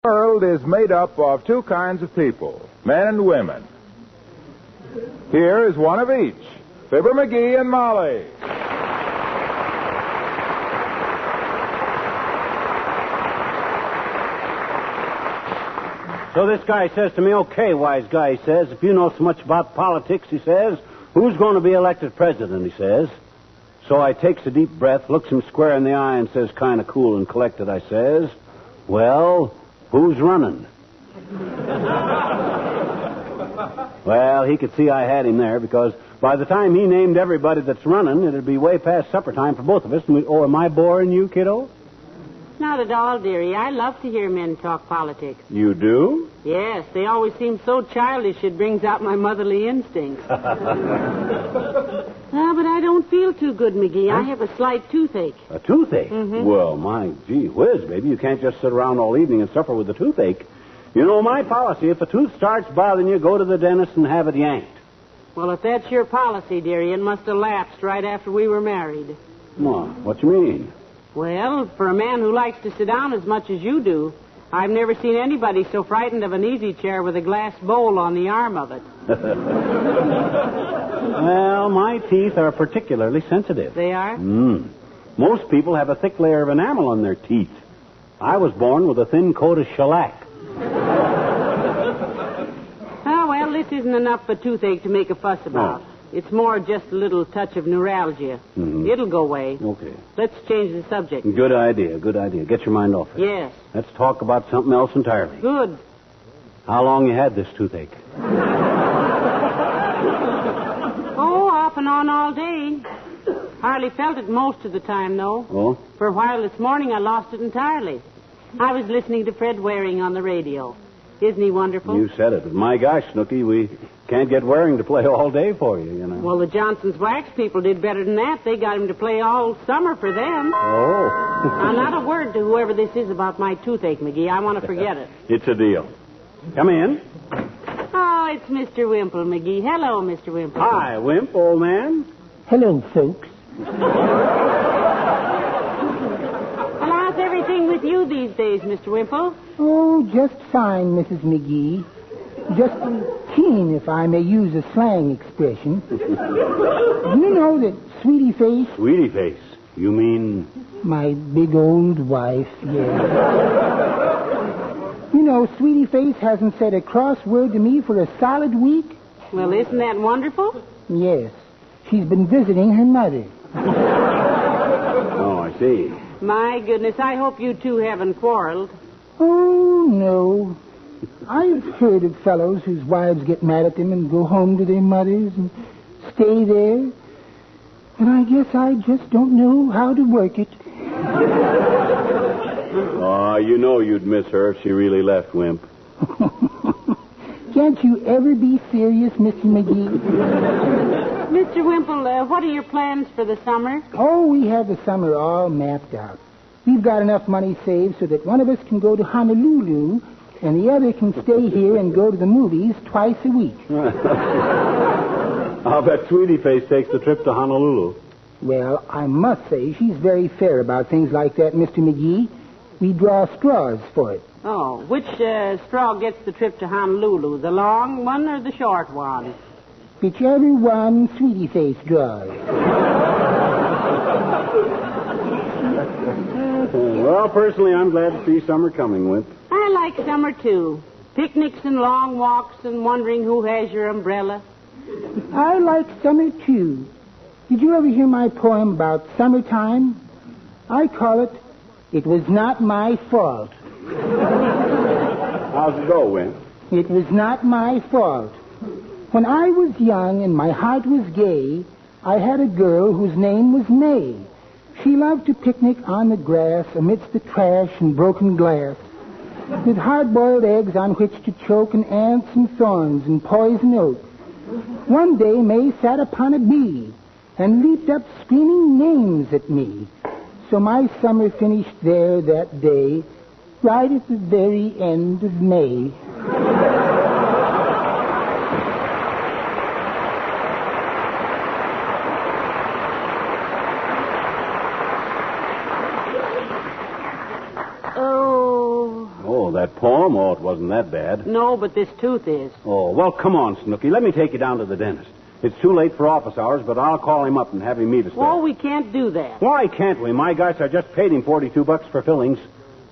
The world is made up of two kinds of people, men and women. Here is one of each, Fibber McGee and Molly. So this guy says to me, okay, wise guy, he says, if you know so much about politics, he says, who's going to be elected president, he says. So I takes a deep breath, looks him square in the eye, and says, kind of cool and collected, I says, well, who's running? Well, he could see I had him there, because by the time he named everybody that's running, it'd be way past supper time for both of us. Oh, am I boring you, kiddo? Not at all, dearie. I love to hear men talk politics. You do? Yes, they always seem so childish it brings out my motherly instincts. But I don't feel too good, McGee. I have a slight toothache. A toothache? Mm-hmm. Well, my gee whiz, baby, you can't just sit around all evening and suffer with a toothache. You know my policy. If a tooth starts bothering you, go to the dentist and have it yanked. Well, if that's your policy, dearie, it must have lapsed right after we were married. What you mean? Well, for a man who likes to sit down as much as you do, I've never seen anybody so frightened of an easy chair with a glass bowl on the arm of it. Well, my teeth are particularly sensitive. They are? Most people have a thick layer of enamel on their teeth. I was born with a thin coat of shellac. Oh, well, this isn't enough for toothache to make a fuss about. Oh. It's more just a little touch of neuralgia. Mm-hmm. It'll go away. Okay. Let's change the subject. Good idea. Get your mind off it. Yes. Let's talk about something else entirely. Good. How long you had this toothache? Oh, off and on all day. Hardly felt it most of the time, though. Oh? For a while this morning, I lost it entirely. I was listening to Fred Waring on the radio. Isn't he wonderful? You said it. But my gosh, Snooky, we can't get Waring to play all day for you, you know. Well, the Johnson's Wax people did better than that. They got him to play all summer for them. Oh. Now, not a word to whoever this is about my toothache, McGee. I want to forget it. It's a deal. Come in. Oh, it's Mr. Wimple, McGee. Hello, Mr. Wimple. Hi, Wimp, old man. Hello, folks. Well, how's everything with you these days, Mr. Wimple? Oh, just fine, Mrs. McGee. Just keen, if I may use a slang expression. Do you know that Sweetie Face... Sweetie Face? You mean... My big old wife, yes. You know, Sweetie Face hasn't said a cross word to me for a solid week. Well, isn't that wonderful? Yes. She's been visiting her mother. Oh, I see. My goodness, I hope you two haven't quarreled. Oh, no. I've heard of fellows whose wives get mad at them and go home to their mothers and stay there. And I guess I just don't know how to work it. Oh, you know you'd miss her if she really left, Wimp. Can't you ever be serious, Mr. McGee? Mr. Wimple, what are your plans for the summer? Oh, we have the summer all mapped out. We've got enough money saved so that one of us can go to Honolulu and the other can stay here and go to the movies twice a week. I'll bet Sweetie Face takes the trip to Honolulu. Well, I must say she's very fair about things like that, Mr. McGee. We draw straws for it. Oh, which straw gets the trip to Honolulu, the long one or the short one? Whichever one Sweetie Face draws. Well, personally, I'm glad to see summer coming, Wimp. I like summer, too. Picnics and long walks and wondering who has your umbrella. I like summer, too. Did you ever hear my poem about summertime? I call it, It Was Not My Fault. How's it go, Wimp? It was not my fault. When I was young and my heart was gay, I had a girl whose name was May. She loved to picnic on the grass amidst the trash and broken glass, with hard-boiled eggs on which to choke and ants and thorns and poison oak. One day May sat upon a bee and leaped up screaming names at me. So my summer finished there that day, right at the very end of May. that poem? Oh, it wasn't that bad. No, but this tooth is. Oh, well, come on, Snooky. Let me take you down to the dentist. It's too late for office hours, but I'll call him up and have him meet us there. Oh, we can't do that. Why can't we? My gosh, I just paid him $42 for fillings.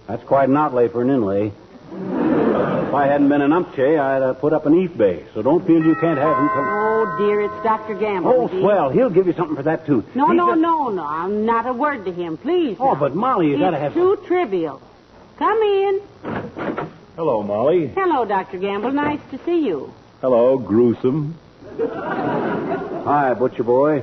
That's quite an outlay for an inlay. If I hadn't been an umpche, I'd put up an eBay. So don't feel you can't have him come. Oh, dear, it's Dr. Gamble. Oh, McGee. swell. He'll give you something for that tooth. No. Not a word to him, please. Oh, now. but Molly, you gotta have. It's too trivial. Come in. Hello, Molly. Hello, Dr. Gamble. Nice to see you. Hello, gruesome. Hi, butcher boy.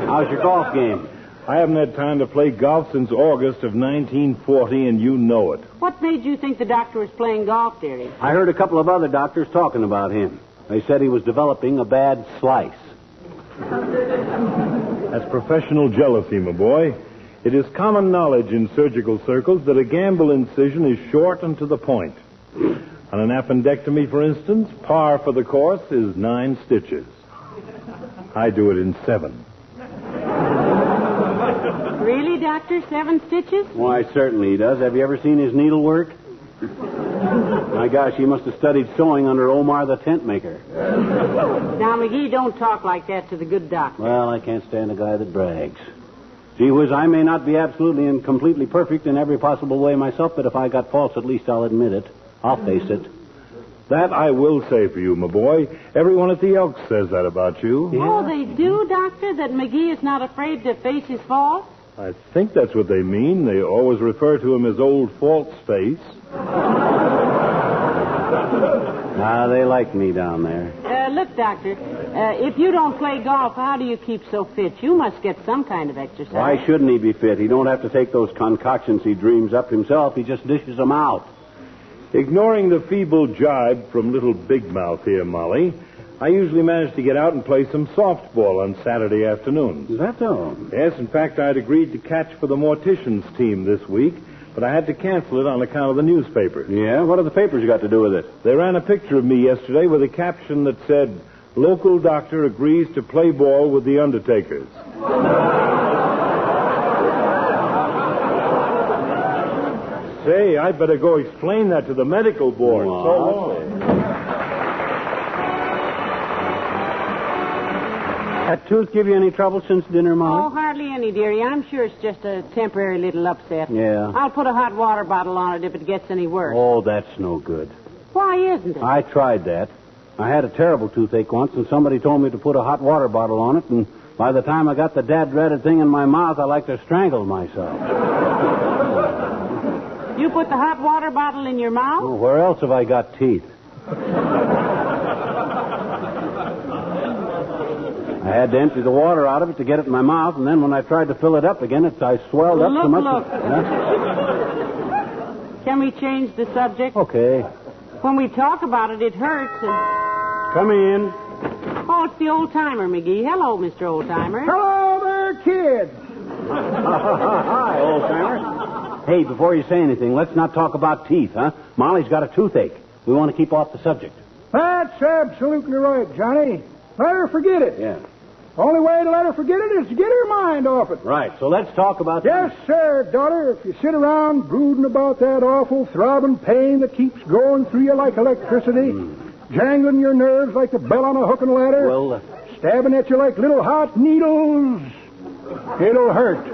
How's your golf game? I haven't had time to play golf since August of 1940, and you know it. What made you think the doctor was playing golf, dearie? I heard a couple of other doctors talking about him. They said he was developing a bad slice. That's professional jealousy, my boy. It is common knowledge in surgical circles that a Gamble incision is short and to the point. On an appendectomy, for instance, par for the course is 9 stitches. I do it in 7. Really, Doctor? 7 stitches? Why, certainly he does. Have you ever seen his needlework? My gosh, he must have studied sewing under Omar the tent maker. Now, McGee, don't talk like that to the good doctor. Well, I can't stand a guy that brags. Gee whiz, I may not be absolutely and completely perfect in every possible way myself, but if I got faults, at least I'll admit it. I'll face it. That I will say for you, my boy. Everyone at the Elks says that about you. Yeah. Oh, they do, Doctor? That McGee is not afraid to face his faults? I think that's what they mean. They always refer to him as Old False Face. Ah, they like me down there. Look, Doctor, if you don't play golf, how do you keep so fit? You must get some kind of exercise. Why shouldn't he be fit? He don't have to take those concoctions he dreams up himself. He just dishes them out. Ignoring the feeble jibe from little Big Mouth here, Molly, I usually manage to get out and play some softball on Saturday afternoons. Is that so? Yes, in fact, I'd agreed to catch for the Morticians team this week, but I had to cancel it on account of the newspapers. Yeah? What have the papers got to do with it? They ran a picture of me yesterday with a caption that said, "Local doctor agrees to play ball with the Undertakers." Say, I'd better go explain that to the medical board. Wow. So long. That tooth give you any trouble since dinner, Oh, Molly? hardly any, dearie. I'm sure it's just a temporary little upset. Yeah. I'll put a hot water bottle on it if it gets any worse. Oh, that's no good. Why isn't it? I tried that. I had a terrible toothache once, and somebody told me to put a hot water bottle on it, and by the time I got the dad-dreaded thing in my mouth, I like to strangle myself. You put the hot water bottle in your mouth? Oh, where else have I got teeth? I had to empty the water out of it to get it in my mouth, and then when I tried to fill it up again, I swelled up so much. Look. Can we change the subject? Okay. When we talk about it, it hurts. And... Come in. Oh, it's the old-timer, McGee. Hello, Mr. Old-timer. Hello there, kids. Hi, old-timer. Hey, before you say anything, let's not talk about teeth, huh? Molly's got a toothache. We want to keep off the subject. That's absolutely right, Johnny. Let her forget it. Yeah. Only way to let her forget it is to get her mind off it. Right, so let's talk about... Yes, sir, daughter. If you sit around brooding about that awful throbbing pain that keeps going through you like electricity, jangling your nerves like the bell on a hook and ladder, Well, stabbing at you like little hot needles, it'll hurt.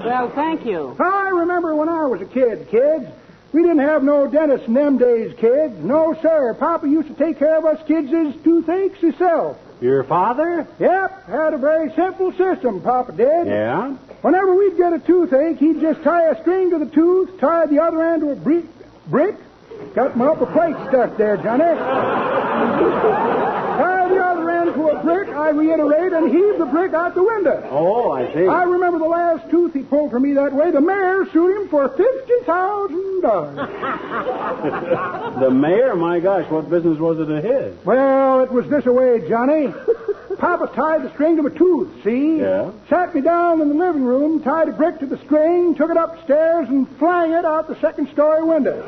Well, thank you. I remember when I was a kid, kids. We didn't have no dentist in them days, kids. No, sir. Papa used to take care of us kids' toothaches himself. your father? Yep, had a very simple system, Papa did. Yeah? Whenever we'd get a toothache, he'd just tie a string to the tooth, tie the other end to a brick. Got my upper plate stuck there, Johnny. Tie the other end to a brick, I reiterate, and heave the brick out the window. Oh, I see. I remember the last tooth he pulled for me that way. The mayor sued him for $50,000. The mayor? My gosh, what business was it of his? Well, it was this way, Johnny. Papa tied the string to my tooth, see? Yeah. Sat me down in the living room, tied a brick to the string, took it upstairs, and flung it out the second-story window.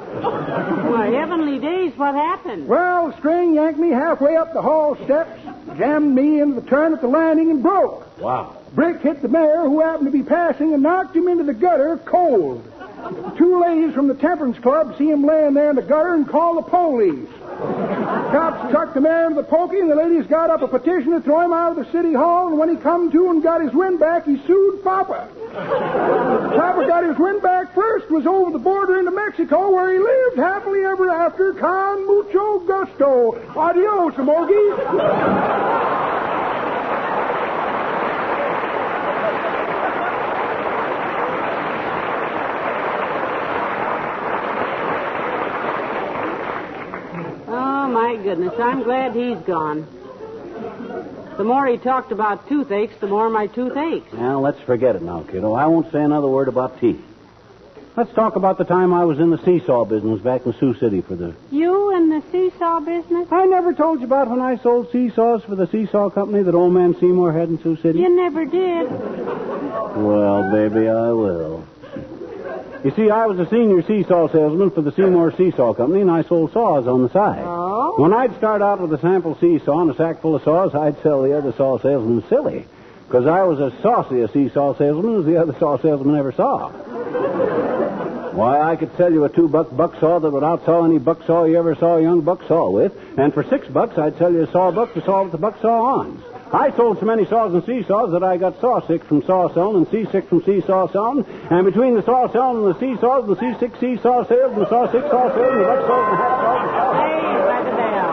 Why, heavenly days, what happened? Well, the string yanked me halfway up the hall steps, jammed me into the turn at the landing, and broke. Wow. Brick hit the mayor, who happened to be passing, and knocked him into the gutter cold. two ladies from the Temperance Club see him laying there in the gutter and call the police. Cops chucked the mayor into the pokey, and the ladies got up a petition to throw him out of the city hall, and when he come to and got his wind back, he sued Papa. Papa got his wind back first, was over the border into Mexico, where he lived happily ever after, con mucho gusto. Adios, Amogi. My goodness, I'm glad he's gone. The more he talked about toothaches, the more my tooth aches. Well, let's forget it now, kiddo. I won't say another word about teeth. Let's talk about the time I was in the seesaw business back in Sioux City for the... You in the seesaw business? I never told you about when I sold seesaws for the seesaw company that old man Seymour had in Sioux City? You never did. Well, baby, I will. You see, I was a senior seesaw salesman for the Seymour Seesaw Company, and I sold saws on the side. Oh? When I'd start out with a sample seesaw and a sack full of saws, I'd sell the other saw salesman silly, because I was as saucy a seesaw salesman as the other saw salesman ever saw. Why, I could sell you a $2 bucksaw that would outsaw any bucksaw you ever saw a young bucksaw with, and for $6, I'd sell you a sawbuck to saw with the bucksaw on. I sold so many saws and seesaws that I got saw sick from saw selling and seasick from seesaw selling. And between the saw selling and the seesaws and the seasick seesaw sales and the saw sick saw sales and the buck saws and the hat saws. Hey, by the bell.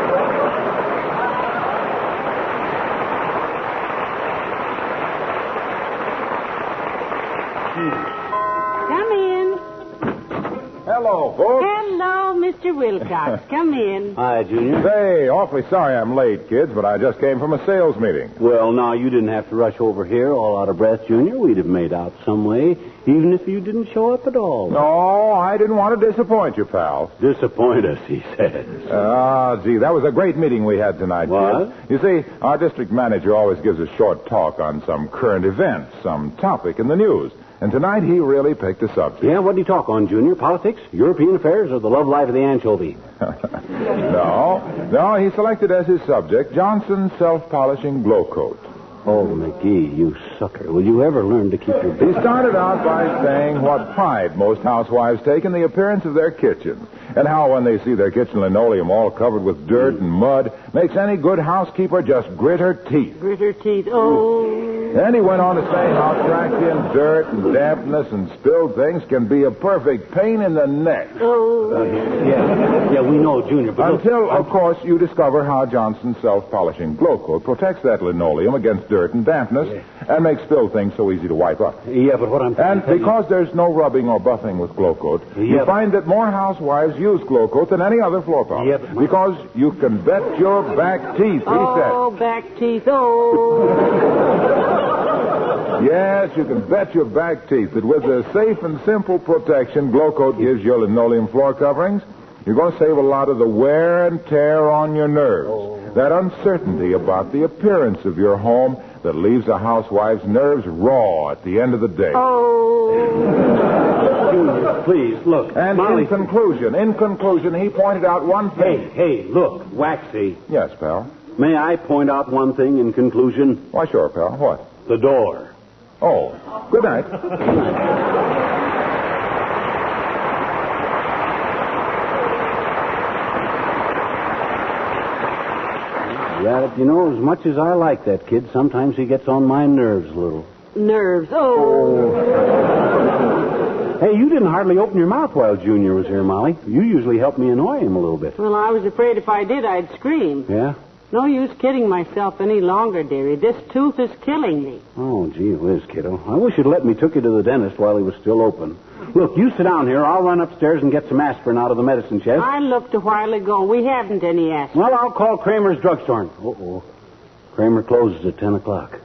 Come in. Hello, folks. Hello, Mr. Wilcox. Come in. Hi, Junior. Say, awfully sorry I'm late, kids, but I just came from a sales meeting. Well, now, you didn't have to rush over here all out of breath, Junior. We'd have made out some way, even if you didn't show up at all. No, I didn't want to disappoint you, pal. Disappoint us, he says. Gee, that was a great meeting we had tonight, What? kids. You see, our district manager always gives a short talk on some current event, some topic in the news. And tonight he really picked a subject. Yeah, what did he talk on, Junior? Politics, European affairs, or the love life of the anchovy? No, he selected as his subject Johnson's self-polishing glow coat. Oh, McGee, you sucker. Will you ever learn to keep your He business? started out by saying what pride most housewives take in the appearance of their kitchens, and how when they see their kitchen linoleum all covered with dirt and mud, makes any good housekeeper just grit her teeth. Grit her teeth. Oh. Then he went on to say how tracked in dirt and dampness and spilled things can be a perfect pain in the neck. Oh. Yeah, we know, Junior, but Until, of course, you discover how Johnson's self-polishing glow coat protects that linoleum against dirt and dampness and makes spilled things so easy to wipe up. Yeah, but what I'm And telling you- because there's no rubbing or buffing with glow coat, you Yeah, find that more housewives use glow coat than any other floor polish. Yeah, but- Because you can bet your back teeth, he Oh, back teeth. Oh. said. Yes, you can bet your back teeth that with the safe and simple protection glow coat gives your linoleum floor coverings, you're going to save a lot of the wear and tear on your nerves. That uncertainty about the appearance of your home that leaves a housewife's nerves raw at the end of the day. Oh. Junior, please, look. And Molly... in conclusion, he pointed out one thing. Hey, look, Waxy. Yes, pal. May I point out one thing in conclusion? Why, sure, pal. What? The door. Oh, good night. Rabbit, you know, as much as I like that kid, sometimes he gets on my nerves a little. Nerves. Oh. Hey, you didn't hardly open your mouth while Junior was here, Molly. You usually help me annoy him a little bit. Well, I was afraid if I did, I'd scream. Yeah? No use kidding myself any longer, dearie. This tooth is killing me. Oh, gee whiz, kiddo. I wish you'd let me took you to the dentist while he was still open. Look, you sit down here. I'll run upstairs and get some aspirin out of the medicine chest. I looked a while ago. We haven't any aspirin. Well, I'll call Kramer's drugstore. Uh-oh. Kramer closes at 10 o'clock.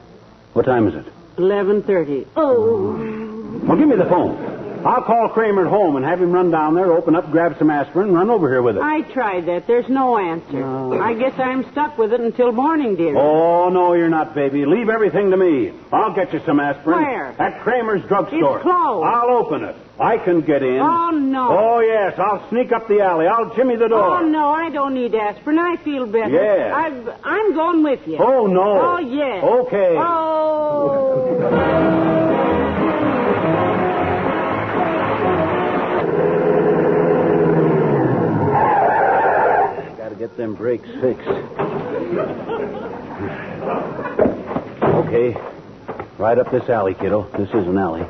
What time is it? 11:30. Oh. Well, give me the phone. I'll call Kramer at home and have him run down there, open up, grab some aspirin, and run over here with it. I tried that. There's no answer. I guess I'm stuck with it until morning, dearie. Oh, no, you're not, baby. Leave everything to me. I'll get you some aspirin. Where? At Kramer's drugstore. It's closed. I'll open it. I can get in. Oh, no. Oh, yes. I'll sneak up the alley. I'll jimmy the door. Oh, no, I don't need aspirin. I feel better. Yeah. I'm going with you. Oh, no. Oh, yes. Okay. Oh. get them brakes fixed. Okay. Right up this alley, kiddo. This is an alley.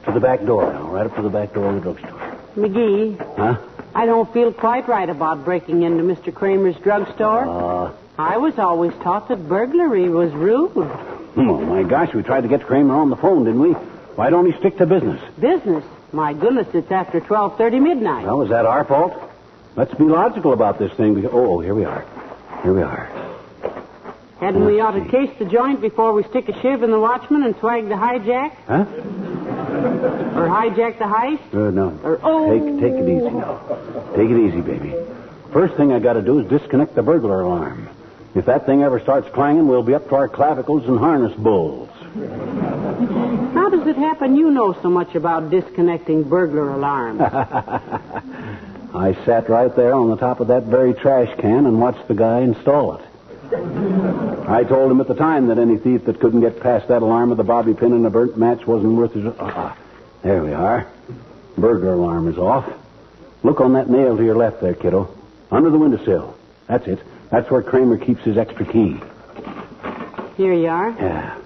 To the back door now. Right up to the back door of the drugstore. McGee. Huh? I don't feel quite right about breaking into Mr. Kramer's drugstore. I was always taught that burglary was rude. Oh, my gosh. We tried to get Kramer on the phone, didn't we? Why don't he stick to business? Business? My goodness, it's after 12:30 midnight. Well, is that our fault? Let's be logical about this thing. Oh, here we are. Here we are. Hadn't we ought to case the joint before we stick a shiv in the watchman and swag the hijack? Huh? Or hijack the heist? No. Or, Take it easy now. Take it easy, baby. First thing I got to do is disconnect the burglar alarm. If that thing ever starts clanging, we'll be up to our clavicles and harness bulls. How does it happen you know so much about disconnecting burglar alarms? I sat right there on the top of that very trash can and watched the guy install it. I told him at the time that any thief that couldn't get past that alarm with a bobby pin and a burnt match wasn't worth his... There we are. Burglar alarm is off. Look on that nail to your left there, kiddo. Under the windowsill. That's it. That's where Kramer keeps his extra key. Here you are. Yeah.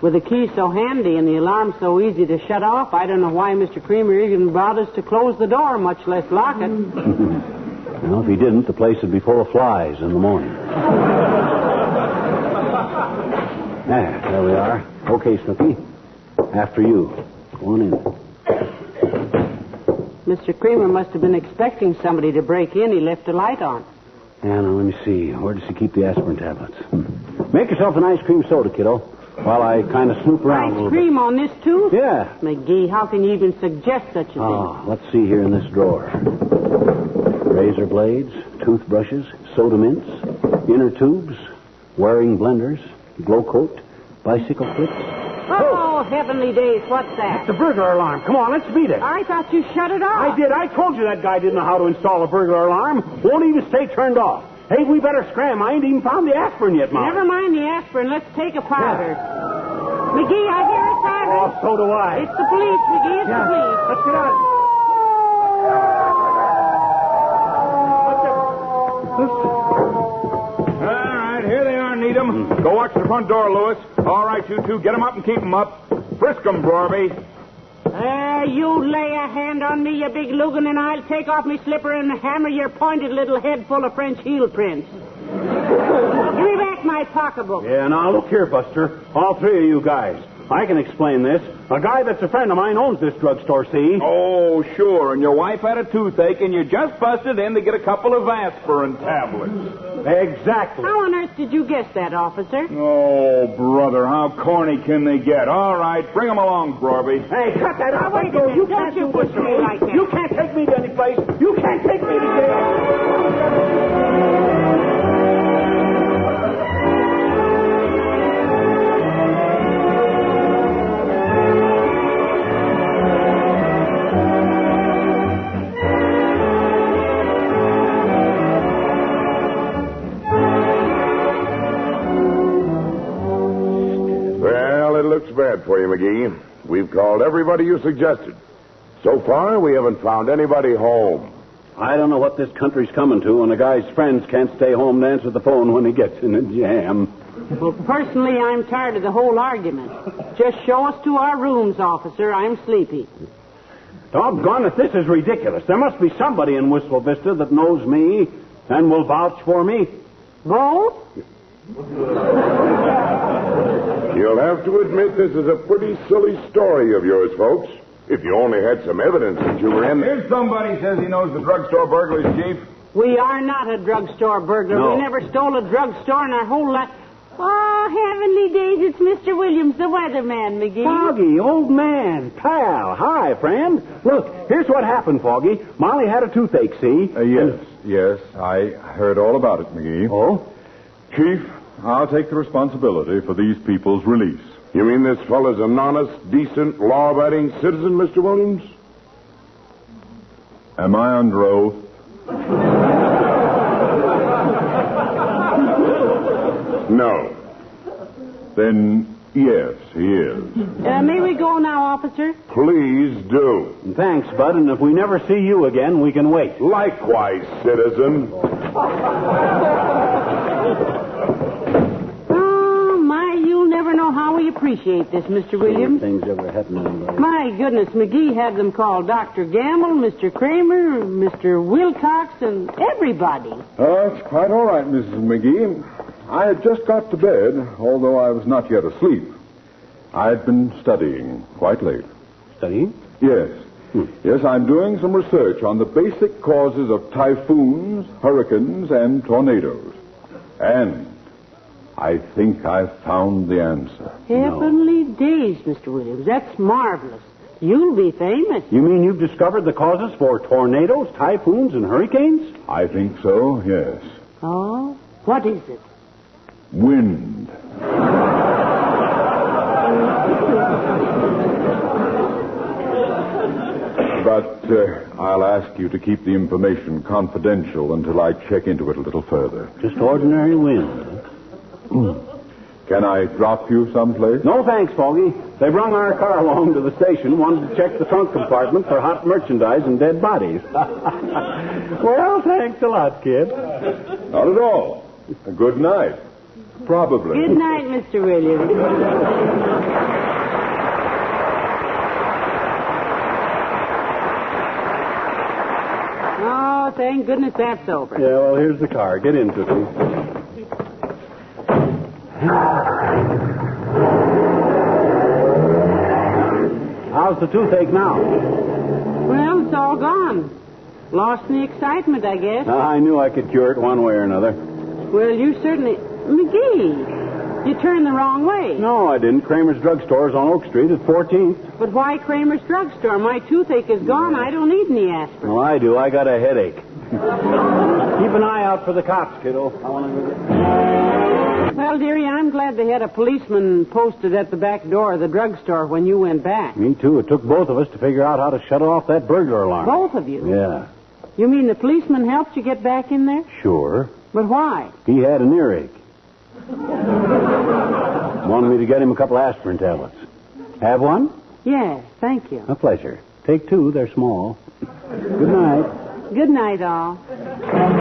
With the key so handy and the alarm so easy to shut off, I don't know why Mr. Kramer even bothers to close the door, much less lock it. Well, if he didn't, the place would be full of flies in the morning. There we are. Okay, Snooky. After you. Go on in. Mr. Kramer must have been expecting somebody to break in. He left the light on. Yeah, now let me see. Where does he keep the aspirin tablets? Make yourself an ice cream soda, kiddo, while I kind of snoop around a little bit. Ice cream on this, too? Yeah. McGee, how can you even suggest such a thing? Let's see here in this drawer. Razor blades, toothbrushes, soda mints, inner tubes, wearing blenders, glow coat, bicycle clips. Oh, heavenly days, what's that? The burglar alarm. Come on, let's beat it. I thought you shut it off. I did. I told you that guy didn't know how to install a burglar alarm. Won't even stay turned off. Hey, we better scram. I ain't even found the aspirin yet, Mom. Never mind the aspirin. Let's take a powder. McGee, I hear a siren. Oh, so do I. It's the police, McGee. It's the police. Let's get out. All right, here they are, Needham. Go watch the front door, Lewis. All right, you two, get them up and keep them up. Frisk them, Brorby. You lay a hand on me, you big lugan, and I'll take off me slipper and hammer your pointed little head full of French heel prints. Give me back my pocketbook. Yeah, now look here, Buster. All three of you guys. I can explain this. A guy that's a friend of mine owns this drugstore, see? Oh, sure. And your wife had a toothache, and you just busted in to get a couple of aspirin tablets. Exactly. How on earth did you guess that, officer? Oh, brother, how corny can they get? All right, bring them along, Brorby. Hey, cut that out. Wait a minute. You can't Don't you do this push to me like that. You can't take me to any place. You can't take me to jail. Looks bad for you, McGee. We've called everybody you suggested. So far, we haven't found anybody home. I don't know what this country's coming to when a guy's friends can't stay home to answer the phone when he gets in a jam. Well, personally, I'm tired of the whole argument. Just show us to our rooms, officer. I'm sleepy. Doggone it, this is ridiculous. There must be somebody in Wistful Vista that knows me and will vouch for me. Both? You'll have to admit this is a pretty silly story of yours, folks. If you only had some evidence that you were in... Here's somebody says he knows the drugstore burglars, Chief. We are not a drugstore burglar. No. We never stole a drugstore in our whole life. Oh, heavenly days, it's Mr. Williams, the weatherman, McGee. Foggy, old man, pal. Hi, friend. Look, here's what happened, Foggy. Molly had a toothache, see? Yes. I heard all about it, McGee. Oh? Chief, I'll take the responsibility for these people's release. You mean this fellow's an honest, decent, law-abiding citizen, Mr. Williams? Am I under oath? No. Then Yes, he is. May we go now, officer? Please do. Thanks, Bud, and if we never see you again, we can wait. Likewise, citizen. Oh, my, you'll never know how we appreciate this, Mr. Williams. Things ever happen. My goodness, McGee had them call Dr. Gamble, Mr. Kramer, Mr. Wilcox, and everybody. It's quite all right, Mrs. McGee. I had just got to bed, although I was not yet asleep. I'd been studying quite late. Studying? Yes. Yes, I'm doing some research on the basic causes of typhoons, hurricanes, and tornadoes. And I think I've found the answer. Heavenly days, Mr. Williams. That's marvelous. You'll be famous. You mean you've discovered the causes for tornadoes, typhoons, and hurricanes? I think so, yes. Oh? What is it? Wind. But I'll ask you to keep the information confidential until I check into it a little further. Just ordinary wind. Can I drop you someplace? No, thanks, Foggy. They brung our car along to the station, wanted to check the trunk compartment for hot merchandise and dead bodies. Well, thanks a lot, kid. Not at all. Good night. Probably. Good night, Mr. Williams. Oh, thank goodness that's over. Yeah, well, here's the car. Get into it. How's the toothache now? Well, it's all gone. Lost in the excitement, I guess. I knew I could cure it one way or another. Well, you certainly... McGee, you turned the wrong way. No, I didn't. Kramer's drugstore is on Oak Street at 14th. But why Kramer's drugstore? My toothache is gone. I don't need any aspirin. Well, I do. I got a headache. Keep an eye out for the cops, kiddo. I want to... Well, dearie, I'm glad they had a policeman posted at the back door of the drugstore when you went back. Me too. It took both of us to figure out how to shut off that burglar alarm. Both of you? Yeah. You mean the policeman helped you get back in there? Sure. But why? He had an earache. Wanted me to get him a couple aspirin tablets. Have one? Yes, thank you. A pleasure. Take two. They're small. Good night. Good night, all.